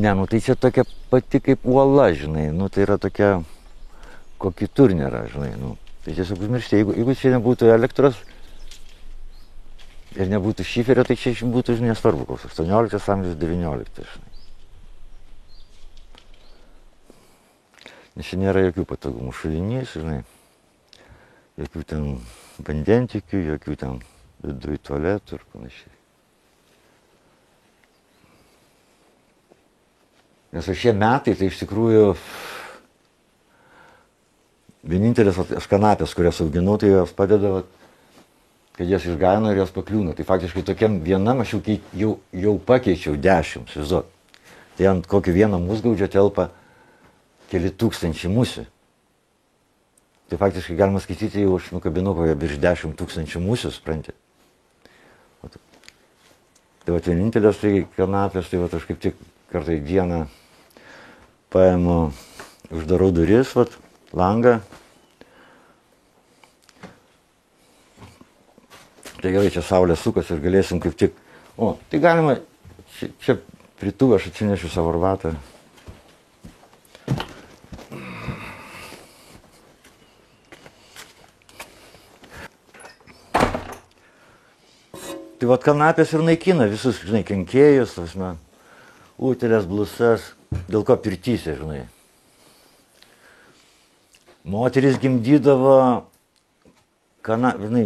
Ne, nu tai čia tokia pati kaip uola, žinai, nu tai yra tokia, ko kitur nėra, žinai, nu. Tai tiesiog užmiršti, jeigu čia nebūtų elektros ir nebūtų šiferio, tai čia būtų, žinai, nesvarbu, koks 18 amžius, 19, žinai. Nes čia nėra jokių patogumų šulinys, žinai, jokių ten vandentikių, jokių ten viduje tualetų ir panašiai. Nes šie metai, tai iš tikrųjų vienintelės kanapės, kurias auginau, tai jos padeda, kad jas išgauna ir jos pakliūna. Tai faktiškai tokiam vienam aš jau pakeičiau 10, įsivaizduok. Tai ant kokio vieno musgaudžio telpa keli tūkstančiai musių. Tai faktiškai galima skaityti, jau aš nukabinau kokią virš 10 000 musių, supranti. Tai vienintelės tai kanapės, tai aš kaip tik kartą į dieną paimu, uždarau duris, langą. Tai gerai, čia saulė sukas ir galėsim kaip tik... O, tai galima, čia prituvę aš atsinešiu savo arbatą. Tai kanapės ir naikina visus, žinai, kenkėjus, utėlės, blusas, dėl ko pirtyse, žinai. Moteris gimdydavo, žinai,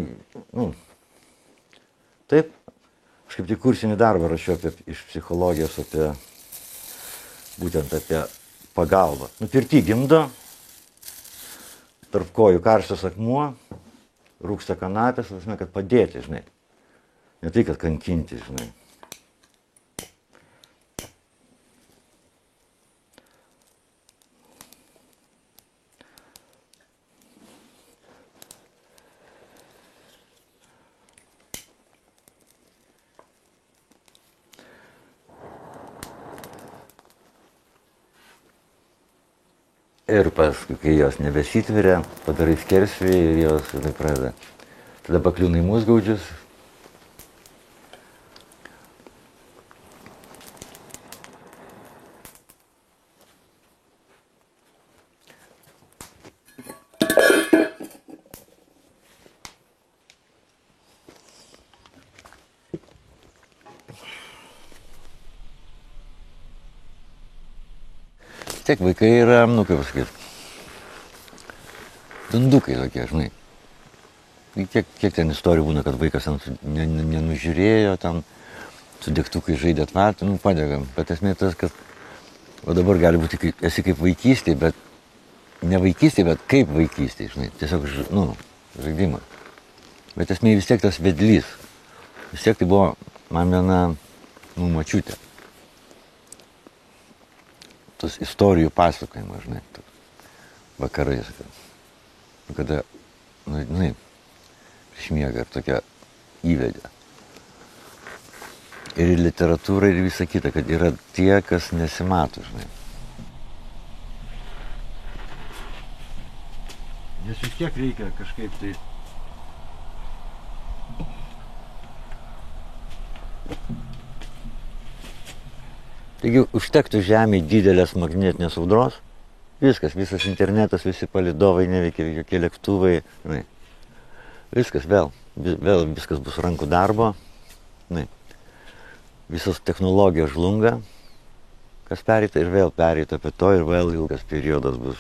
taip, aš kaip tik kursinį darbą rašiau iš psichologijos būtent apie pagalbą. Pirty gimdo, tarp kojų karštas akmuo, rūksta kanapės, kad padėti, žinai. Ne tai, kad kankinti, žinai. Ir paskui, kai jos nebesitveria, padarai skersvį ir jos pradeda. Tada pakliūna į musgaudžius. Tiek vaikai yra, kaip pasakyti, dundukai tokie, žinai. Kiek ten istorijų būna, kad vaikas nenužiūrėjo, ten su degtukai žaidė atvartį, padegam. Bet esmė tas, kad o dabar gali būti, esi kaip vaikystėje, bet ne vaikystėje, bet kaip vaikystėje, žinai. Tiesiog, žaidimas. Bet esmė vis tiek tas vedlys. Vis tiek tai buvo man viena, močiutė. Tas istorijų pasakojimas, žinai, vakarais, kada, prieš miegą ir tokia įvedė. Ir į literatūrą ir visą kitą, kad yra tie, kas nesimato, žinai. Nes vis tiek reikia kažkaip tai... Taigi užtektų žemėje didelės magnetinės audros, viskas, visas internetas, visi palydovai neveikia, jokie lėktuvai, žinai. Viskas vėl viskas bus rankų darbo, žinai. Visos technologijos žlunga, kas pereita ir vėl pereita apie to ir vėl ilgas periodas bus.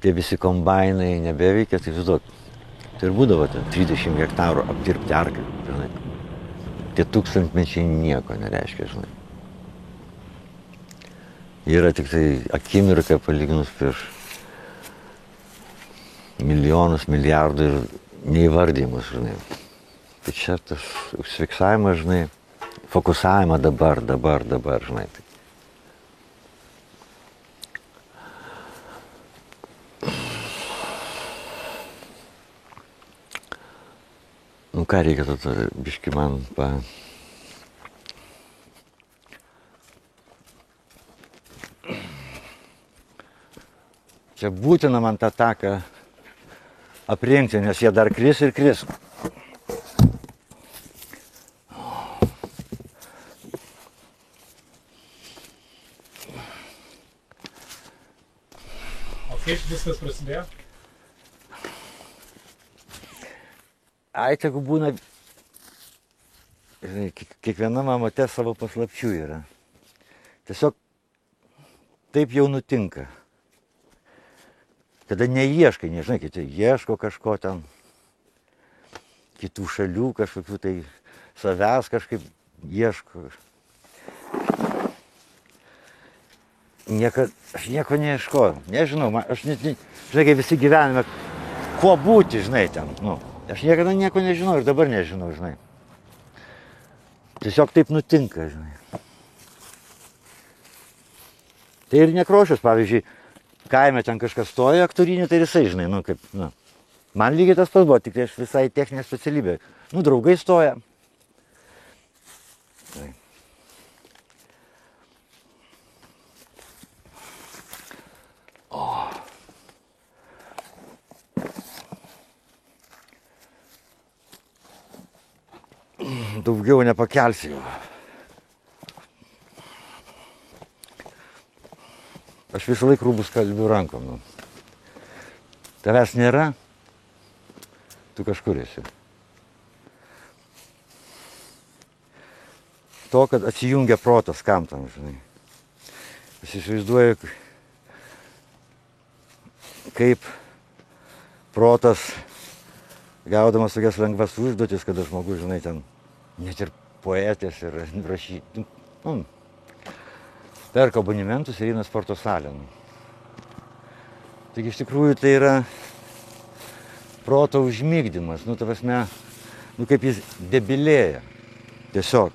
Tie visi kombainai nebeveikia, tai viduok, tai ir būdavo 30 hektarų apdirbti arklį, žinai. Tie tūkstantmečiai nieko nereiškia, žinai. Yra tik tai akimirka palyginus prieš milijonus, milijardų ir neįvardymus, žinai. Tai čia tas užfiksavimas, žinai, fokusavimą dabar, žinai. Ką reikia tada, biški man Čia būtina man tą taką aprengti, nes jie dar kris ir kris. Kaip viskas prasidėjo? Ai, tegu būna, žinai, kiekviena mamate savo paslapčių yra. Tiesiog taip jau nutinka. Kada neieškai, nežinai, kiti ieško kažko ten, kitų šalių kažkokių tai savęs kažkaip ieško. Aš nieko neieškoju, nežinau, aš net, žinai, kai visi gyvenime, kuo būti, žinai, ten, nu. Aš niekada nieko nežinau ir dabar nežinau, žinai. Tiesiog taip nutinka, žinai. Tai ir Nekrošius, pavyzdžiui, kaime ten kažkas stoja aktorinį, tai jisai, žinai, nu kaip, nu. Man lygiai tas pats buvo, tik tai aš visai techninė specialybė. Nu, draugai stoja. Daugiau nepakelsiu. Aš visą laiką rūbus kalbiu rankom. Nu. Tavęs nėra, tu kažkur esi. To, kad atsijungia protas, kam tam, žinai. Aš įsivaizduoju, kaip protas, gaudamas tokias lengvas užduotis, kada žmogus, žinai, ten net ir poetės ir rašyti, perka abonementus ir eina sporto salę. Taigi iš tikrųjų tai yra proto užmigdymas, ta prasme, kaip jis debilėja, tiesiog.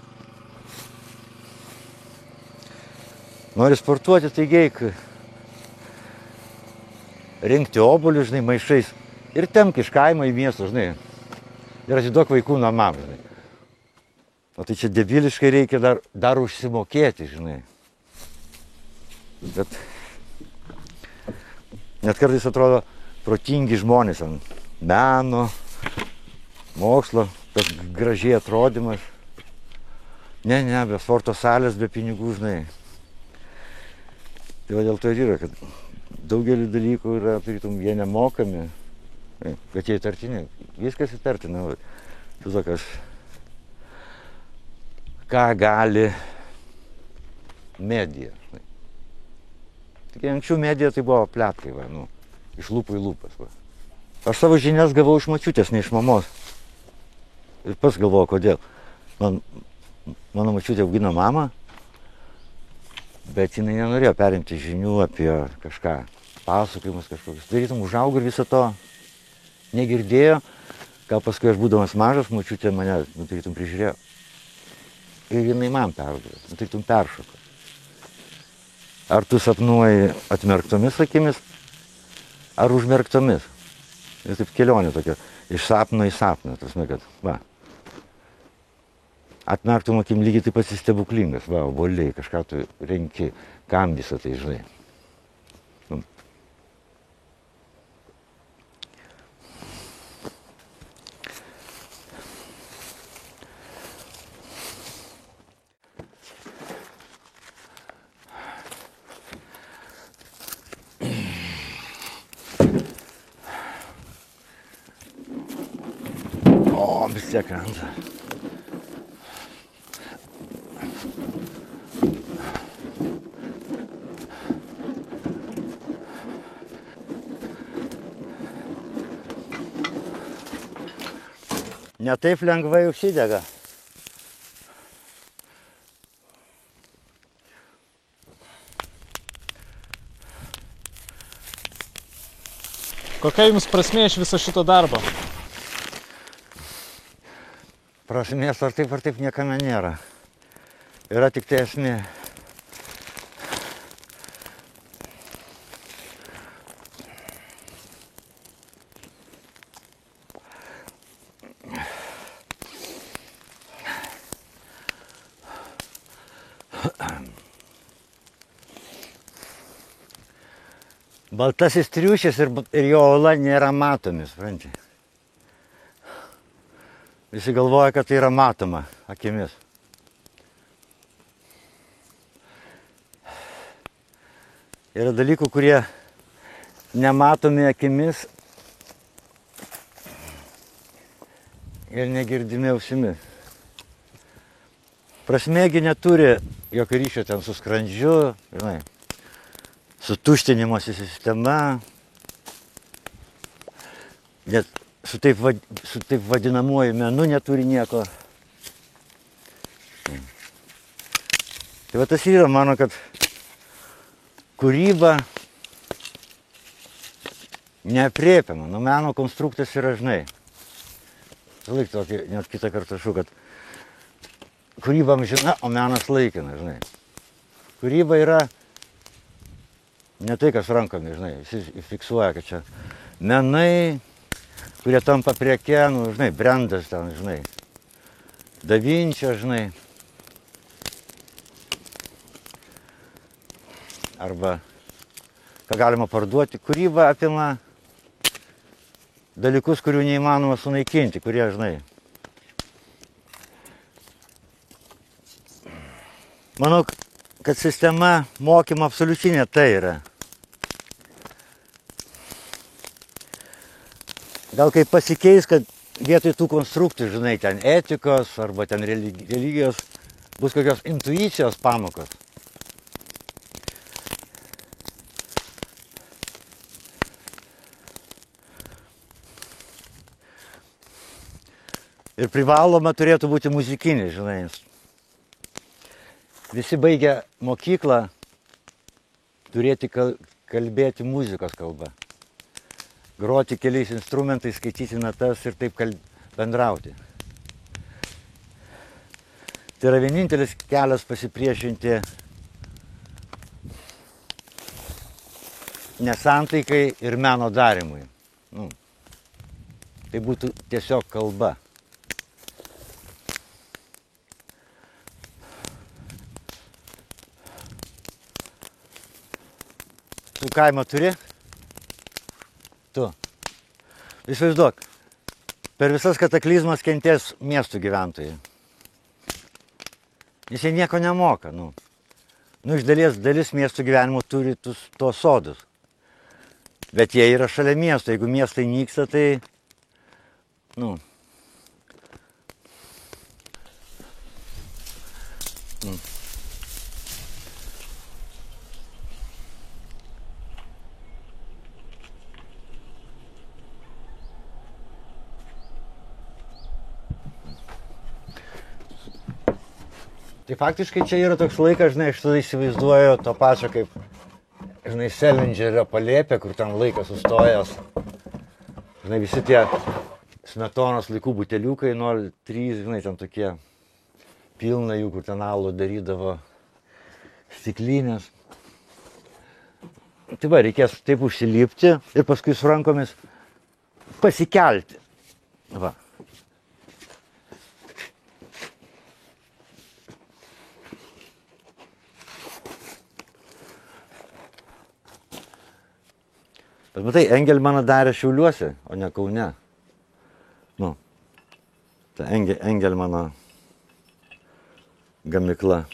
Nori sportuoti, taigi eik rinkti obuolius, žinai, maišais ir tempk iš kaimo į miestą, žinai, ir atiduok vaikų namam, žinai. O tai čia debiliškai reikia dar užsimokėti, žinai. Bet net kartais atrodo protingi žmonės, meno, mokslo, tas gražiai atrodymas. Ne, be sporto salės, be pinigų, žinai. Tai va dėl to ir yra, kad daugelį dalykų yra, tarytum, jie nemokami, kad jie įtartini. Viskas įtartina. Tiesiog aš, ką gali medija. Tik anksčiau medija tai buvo pletkai, iš lūpų į lūpas. Aš savo žinias gavau iš močiutės, ne iš mamos. Ir pats galvoju, kodėl. Mano močiutė augino mamą, bet jinai nenorėjo perimti žinių apie kažką, pasakojimus kažkokius. Darytum, užaugo ir viso to negirdėjo, ką paskui aš būdamas mažas, močiutė mane, tarytum, prižiūrėjo. Ir jinai man perdavė, tarytum, peršoko. Ar tu sapnuoji atmerktomis akimis, ar užmerktomis. Ir taip kelionė tokia, iš sapno į sapną, tasme, kad, atmerktom akim lygiai taip pat stebuklingas, oboliai, kažką tu renki, kam visą tai, žinai. Vis tiek krenta. Ne taip lengvai užsidega. Kokia jums prasmė iš viso šito darbo? Prasmės ar taip niekame nėra. Yra tik tai esmė. Baltasis triušis ir jo ola nėra matomi, supranti. Visi galvoja, kad tai yra matoma akimis. Yra dalykų, kurie nematomi akimis ir negirdimi ausimi. Prasmėgi neturi jokio ryšio ten su skrandžiu, žinai, su tuštinimosi sistema, net su taip vadinamuoju menu neturi nieko. Tai va tas yra, mano, kad kūryba neaprėpiama, nu meno konstruktas yra, žinai. Laik tokį, net kitą kartą šu, kad kūryba amžina, o menas laikina, žinai. Kūryba yra ne tai, kas rankomis, žinai, visi fiksuoja, kad čia menai, kurie tampa prieke, nu, žinai, brendas ten, žinai, Da Vinčio, žinai. Arba, ką galima parduoti, kūryba apima dalykus, kurių neįmanoma sunaikinti, kurie, žinai. Manau, kad sistema mokymo absoliučiai ne tai yra. Gal kaip pasikeis, kad vietoj tų konstruktų, žinai, ten etikos arba ten religijos, bus kokios intuicijos pamokos. Ir privaloma turėtų būti muzikinis, žinai. Visi baigia mokyklą turėti kalbėti muzikos kalbą. Groti keliais instrumentais, skaityti natas ir taip bendrauti. Tai yra vienintelis kelias pasipriešinti nesantaikai ir meno darimui. Nu, tai būtų tiesiog kalba. Tu kaimą turi? Tu. Įsivaizduok, per visas kataklizmas kentės miestų gyventojai. Nes jie nieko nemoka. Nu, iš dalis miestų gyvenimo turi tuos sodus. Bet jie yra šalia miesto. Jeigu miestai nyksta, tai... Tai faktiškai čia yra toks laikas, žinai, aš tada įsivaizduoju to pačio kaip, žinai, Selindžerio palėpė, kur ten laikas sustojęs. Žinai, visi tie Smetonos laikų buteliukai, 0,3, žinai, ten tokie pilna jų, kur ten alų darydavo stiklinės. Tai va, reikės taip užsilipti ir paskui su rankomis pasikelti. Va. Bet matai, Engelmaną darė Šiauliuose, o ne Kaune. Nu, ta Engelmano gamykla.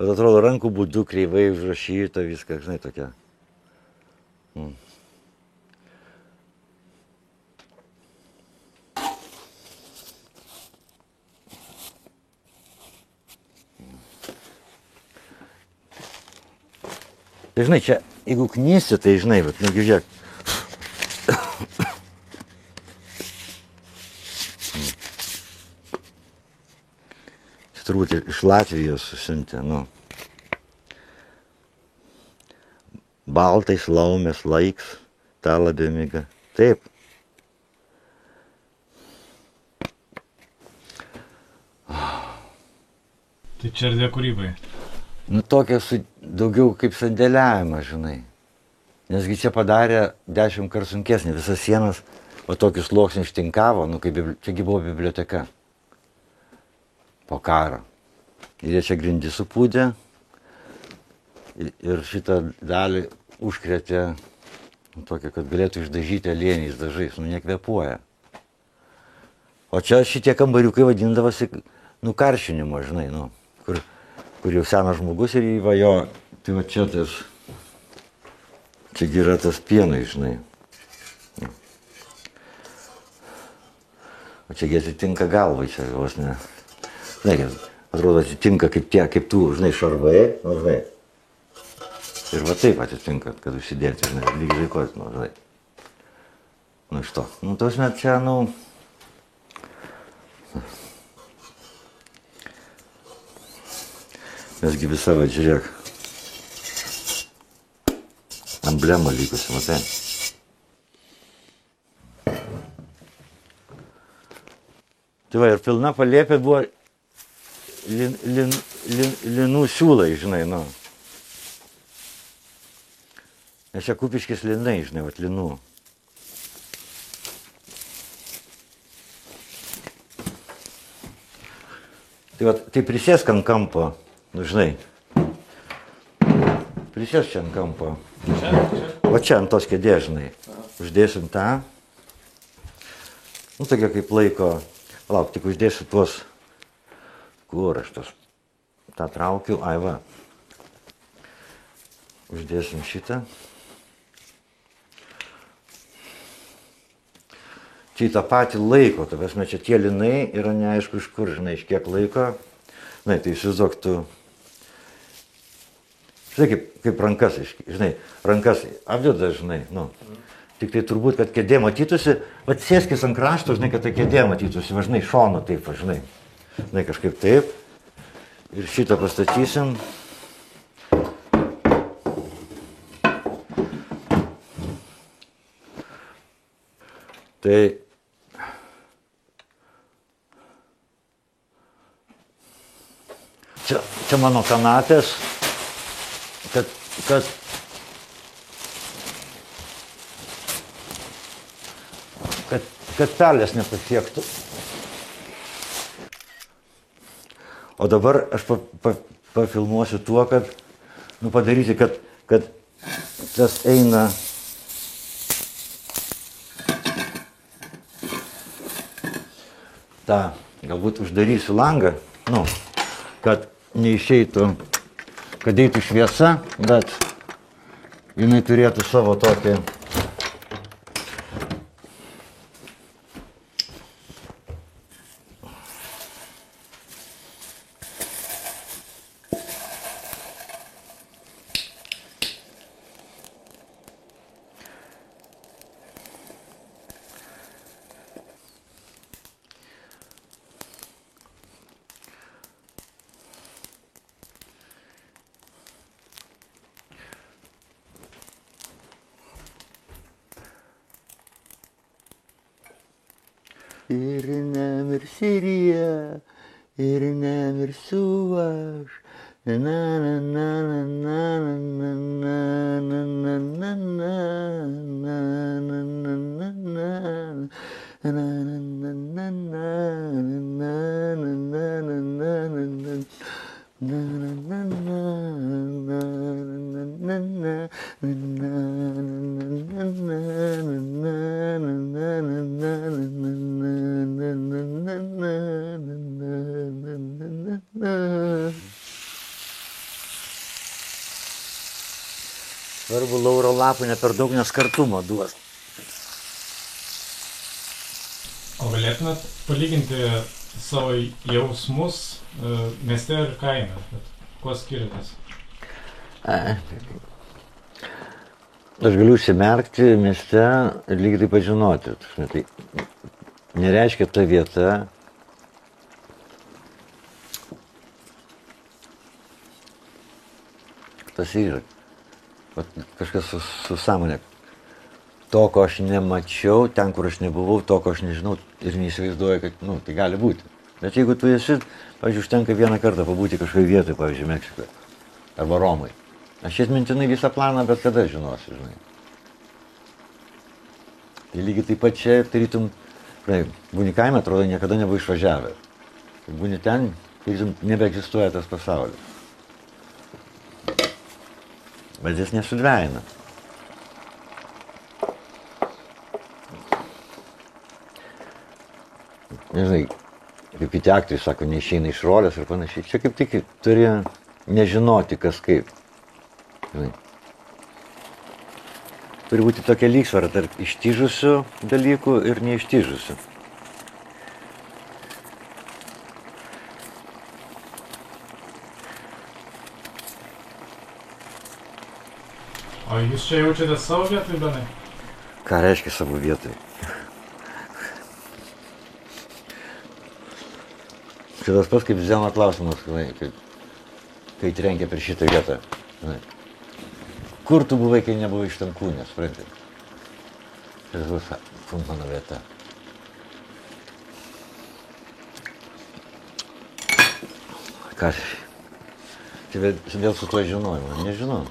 Bet atrodo, rankų būdu kreivai užrašyta viską, žinai, tokia. Tai žinai, čia, jeigu knysi, tai žinai, bet, nu, žiūrėk. Čia turbūt iš Latvijos susiuntė, nu. Baltais laumės laiks, tą labėmigą. Taip. Tai čia erdvė kūrybai. Nu, tokia daugiau kaip sandėliavimas, žinai. Nesgi čia padarė 10 kartų sunkesnį. Visas sienas, o tokius sluoksnius ištinkavo, nu, kaip čiagi buvo biblioteka. Po karo. Ir jie čia grindį supūdė. Ir šitą dalį užkrėtė, nu, tokia, kad galėtų išdažyti aliejiniais dažais, nu, nekvėpuoja. O čia šitie kambariukai vadindavosi, nu, karšinimo, žinai, nu, kur jau senas žmogus ir jo Tai va čia tas, čia yra tas pienai, žinai. O čia atitinka galvai, čia vos ne. Žinai, atrodo atitinka kaip tų, žinai, šarvai, nu, žinai. Ir va taip atitinka, kad užsidėti, žinai, lygiai laikos, nu, žinai. Nu, iš to. Nu, tos net čia, nu. Mesgi visą, va, žiūrėk. Emblema lygusi, matai. Tai va, ir pilna palėpė buvo linų siūlai, žinai, nu. Nes čia Kupiškis linai, žinai, vat linų. Tai va, tai prisėsk ant kampo, nu, žinai. Prisėsk čia ant kampo. Čia? Va čia ant tos kėdės, žinai. Uždėsim tą. Nu, tokia kaip laiko. Lauk, tik uždėsiu tuos. Kur aš tos? tą traukiu, ai va. Uždėsim šitą. Čia į tą patį laiko, ta prasme, čia tie linai yra neaišku iš kur, žinai, iš kiek laiko. Žinai, tai įsivaizduok tu. Žinai, kaip rankas, žinai, rankas apdeda, žinai, nu. Tik tai turbūt, kad kėdė matytųsi, vat sėskis ant krašto, žinai, kad ta kėdė matytųsi, va, žinai, šonu taip, va, žinai. Žinai, kažkaip taip. Ir šitą pastatysim. Tai čia mano kanapės, kad pelės nepasiektų. O dabar aš pafilmuosiu tuo, kad, nu, padaryti, kad tas eina tą, galbūt uždarysiu langą, nu, kad neišeitų, kad eitų šviesa, bet jinai turėtų savo tokį ir nemirsirie, ir nemirsiu aš. Na na na na na na na na na na Svarbu lauro lapų ne per daug, nes kartumo duos. O galėtumėt palyginti savo jausmus mieste ir kaime? Kuo skiriatės? Aš galiu užsimerkti mieste ir lygiai taip pažinoti. Tai nereiškia ta vieta. Tas yra. Kažkas su sąmonė. To, ko aš nemačiau, ten, kur aš nebuvau, to, ko aš nežinau ir neįsivaizduoju, kad, nu, tai gali būti. Bet jeigu tu esi, pavyzdžiui, užtenka vieną kartą pabūti kažkoje vietoje, pavyzdžiui, Meksikoje arba Romai. Aš atmintinai visą planą bet kada žinosiu, žinai. Tai lygiai taip pat čia, tarytum, būni kaime, atrodo, niekada nebuvai išvažiavęs. Būni ten, tarytum, nebeegzistuoja tas pasaulis. Bet jis nesudvejina. Nežinai, kaip kiti aktoriai sako, neišeina iš rolės ir panašiai. Čia kaip tik turi nežinoti, kas kaip. Žinai. Turi būti tokia lygsvara tarp ištižusių dalykų ir neištižusių. O jūs čia jaučiate savo vietoj, Benai? Ką reiškia savo vietoj? Čia tas pats kaip Zeno klausimas, kai trenkia per šitą vietą. Žinai. Kur tu buvai, kai nebuvai šitam kūne, supranti? Tai bus mano vieta. Ką? Tai vėl su tuo žinojimu, nežinau.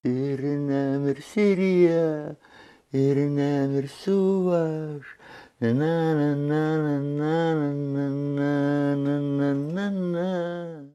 Ir nemirsirie, ir nemirsiu aš. Na na na na na na na na na na na.